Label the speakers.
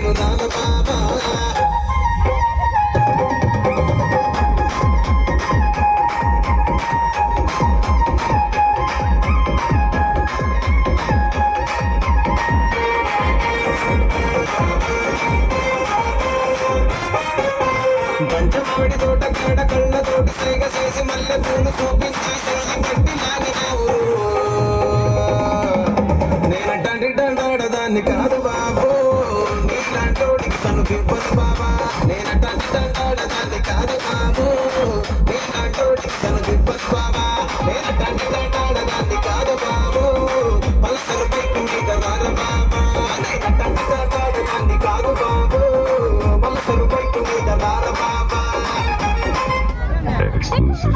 Speaker 1: నేను రాను బాబా. పంచమాడి తోట కాడ కళ్ళతోటి సైగ చేసి మల్లె పూలు చూపించి సైగి పట్టి లాగినావు. నేనంటే దండాడదాన్ని కాదు బాబు, నీలాంటోడికి సనుకివ్వదు బాబా. నేనంటే దండాడదాన్ని కాదు బాబు, నీలాంటోడికి సనుకివ్వదు బాబా. నేనంటే దండాడదాన్ని కాదు బాబు, పలసలు బైకు మీద రాల బాబా. నేనంటే దండాడదాన్ని కాదు బాబు, పలసలు బైకు మీద రాల బాబా.
Speaker 2: Exclusive